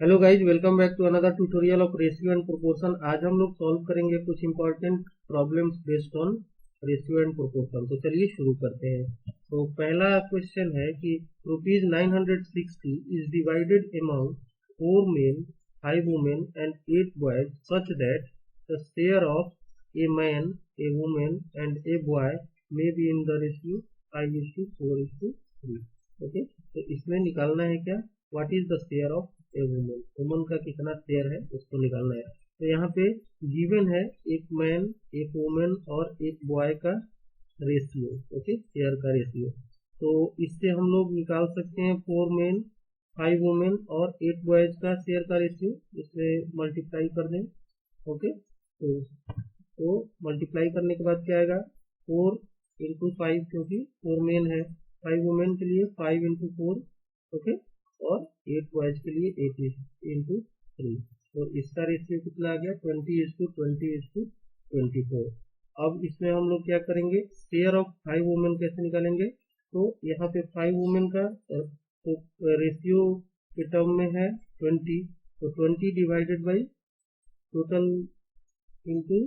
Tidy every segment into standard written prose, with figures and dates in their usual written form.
Hello guys, welcome back to another tutorial of ratio and proportion. आज हम लोग solve करेंगे कुछ important problems based on ratio and proportion. तो चलिए शुरू करते हैं। तो पहला क्वेश्चन है कि ₹960 is divided among 4 men, 5 women and 8 boys such that the share of a man, a woman and a boy may be in the ratio 5:4:3। Okay, तो इसमें निकालना है क्या, what is the share of a woman. Woman का कितना share है उसको निकालना है। तो यहाँ पे गिवन है एक मैन, एक वुमन और एक बॉय का रेशियो। ओके, शेयर का रेशियो। तो इससे हम लोग निकाल सकते हैं 4 men, 5 women और 8 boys का शेयर का रेशियो। इसमें मल्टीप्लाई कर दें। ओके, तो मल्टीप्लाई करने के बाद क्या आएगा, 4 इंटू 5, क्योंकि 4 मेन है, 5 वुमेन के लिए 5 इंटू 4। ओके, और 8 बॉयज के लिए 8 इंटू 3। तो इसका रेशियो कितना आ गया, 20:20:24। अब इसमें हम लोग क्या करेंगे, शेयर ऑफ 5 वुमेन कैसे निकालेंगे। तो यहाँ पे 5 वुमेन का रेशियो के टर्म में है 20, तो 20 divided by total into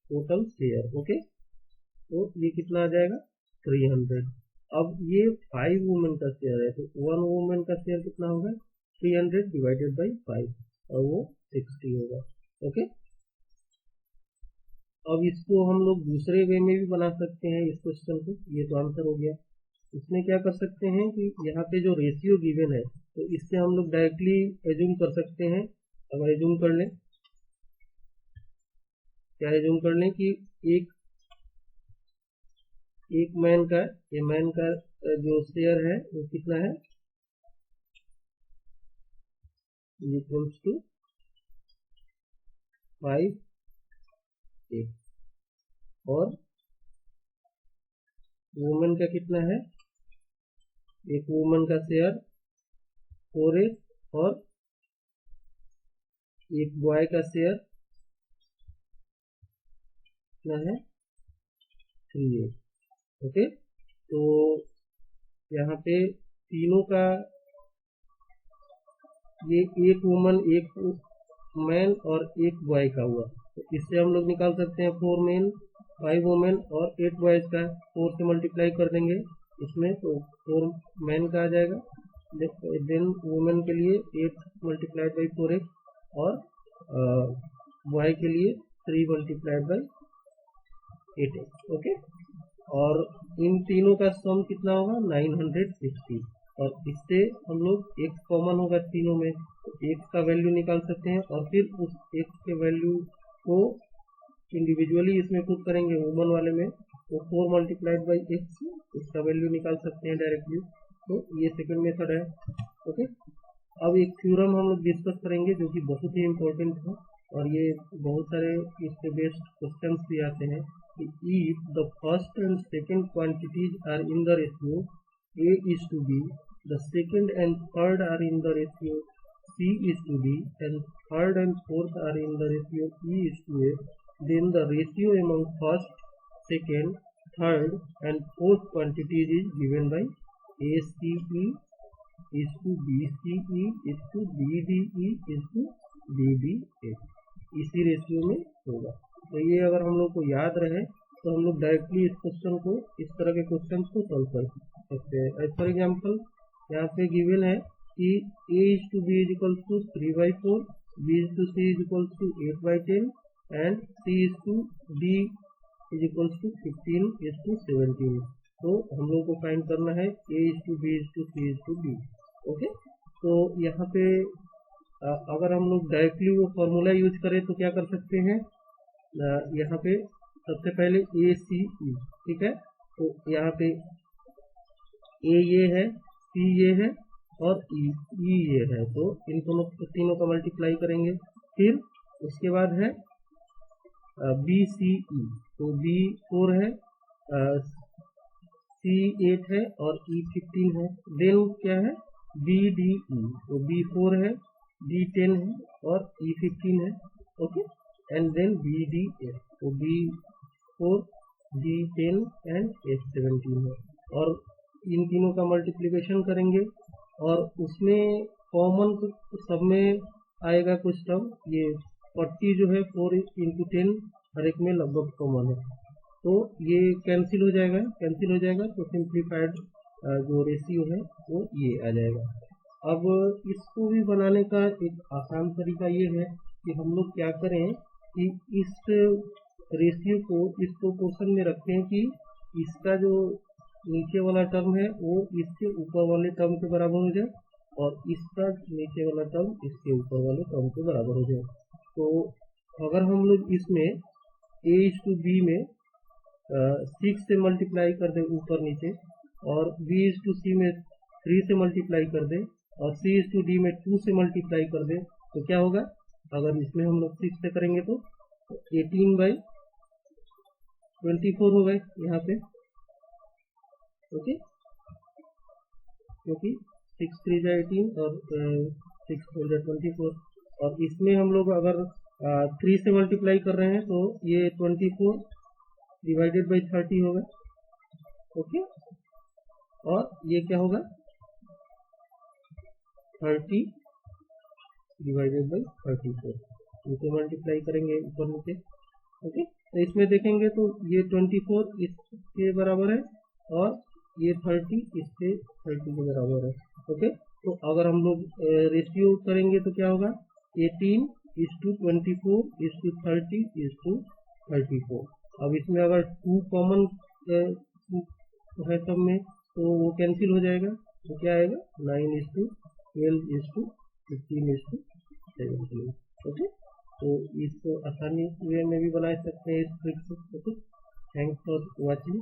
total share. Okay, तो ये कितना आ जाएगा, 300। अब ये 5 वुमेन का शेयर है, तो 1 वुमेन का शेयर कितना होगा, 300 डिवाइडेड बाई 5, और वो 60 होगा। ओके, अब इसको हम लोग दूसरे वे में भी बना सकते हैं इस क्वेश्चन को। ये तो आंसर हो गया। इसमें क्या कर सकते हैं कि यहाँ पे जो रेशियो गिवन है, तो इससे हम लोग डायरेक्टली एज्यूम कर सकते हैं। अगर एज्यूम कर लें, क्या एज्यूम कर लें कि एक मैन का, ये मैन का जो शेयर है वो कितना है, इक्वल्स टू 5, 8, और वुमेन का कितना है, एक वुमेन का शेयर 4, और एक बॉय का शेयर कितना है, 3। ओके, तो यहाँ पे तीनों का, ये एक वुमन, एक मैन और एक बॉय का हुआ। तो इससे हम लोग निकाल सकते हैं 4 men, 5 women और 8 boys का। 4 से मल्टीप्लाई कर देंगे इसमें, तो 4 मैन का आ जाएगा। देन वुमेन के लिए 8 मल्टीप्लाइड बाई 4x, और बॉय के लिए 3 मल्टीप्लाइड बाई 8x। ओके, और इन तीनों का सम कितना होगा, 960। और इससे हम लोग x कॉमन होगा तीनों में, तो x का वैल्यू निकाल सकते हैं, और फिर उस x के वैल्यू को इंडिविजुअली इसमें पुट करेंगे वुमन वाले में, तो 4 मल्टीप्लाइड बाई x, इसका वैल्यू निकाल सकते हैं डायरेक्टली। तो ये सेकंड मेथड है। ओके, अब एक थ्योरम हम लोग डिस्कस करेंगे जो कि बहुत ही इंपॉर्टेंट है, और ये बहुत सारे इससे बेस्ड क्वेश्चंस भी आते हैं कि if the first and second quantities are in the ratio A is to B, the second and third are in the ratio C is to D, and third and fourth are in the ratio E is to A, then the ratio among first, second, third and fourth quantities is given by ACE is to BCE is to BDE is to BDA। इसी ratio में होगा। तो ये अगर हम लोग को याद रहे तो हम लोग डायरेक्टली इस क्वेश्चन को, इस तरह के क्वेश्चन को सॉल्व कर सकते हैं। एज फॉर एग्जाम्पल यहाँ पे गिवन है कि A is to B is equals to 3/4, B is to C is equals to 8/10 and C is to D is equals to 15:17। तो हम लोग को फाइंड करना है A is to B is to C is to D। Okay, तो यहाँ पे अगर हम लोग डायरेक्टली वो फॉर्मूला यूज करें तो क्या कर सकते हैं, यहाँ पे सबसे पहले ACE, ठीक है। तो यहाँ पे A ये है, C ये है और E ये है, तो इन दोनों तीनों का मल्टीप्लाई करेंगे। फिर उसके बाद है BCE, तो B 4 है, C 8 है और E 15 है। देन क्या है, BDE, तो B 4 है, D 10 है और E 15 है। ओके, एंड देन BDA, तो B 4, D 10 एंड H 17 है। और इन तीनों का मल्टीप्लिकेशन करेंगे, और उसमें कॉमन सब में आएगा कुछ टर्म, ये 40 जो है 4 × 10 हर एक में लगभग कॉमन है, तो ये कैंसिल हो जाएगा, तो सिंप्लीफाइड जो रेशियो है वो ये आ जाएगा। अब इसको भी बनाने का एक आसान तरीका ये है कि हम लोग क्या करें कि इस रेशियो को इस प्रोपोर्शन में रखें कि इसका जो नीचे वाला टर्म है वो इसके ऊपर वाले टर्म के बराबर हो जाए और इसका नीचे वाला टर्म इसके ऊपर वाले टर्म के बराबर हो जाए। तो अगर हम लोग इसमें a/b में 6 से मल्टीप्लाई कर दे ऊपर नीचे और b/c में 3 से मल्टीप्लाई कर दे और c/d में 2 से मल्टीप्लाई कर दे, तो क्या होगा? अगर इसमें हम लोग 6 से करेंगे तो 18/24 हो गए यहाँ पे, ओके, क्योंकि 6 3 18 और 6 4 24, और इसमें हम लोग अगर 3 से मल्टीप्लाई कर रहे हैं तो ये 24 डिवाइडेड बाई 30 होगा, ओके, और ये क्या होगा 30 डिवाइडेड बाई 34, इसे मल्टीप्लाई करेंगे ऊपर नीचे, ओके। तो इसमें देखेंगे तो ये 24 इसके बराबर है और ये 30 इससे 30 के बराबर है, ओके। तो अगर हम लोग रेशियो करेंगे तो क्या होगा 18:24:30:34। अब इसमें अगर 2 कॉमन है सब में तो वो कैंसिल हो जाएगा, तो क्या आएगा 9:12:15:17, ओके। तो इसको आसानी वे में भी बना सकते हैं इस ट्रिक को, ओके। Thanks for watching.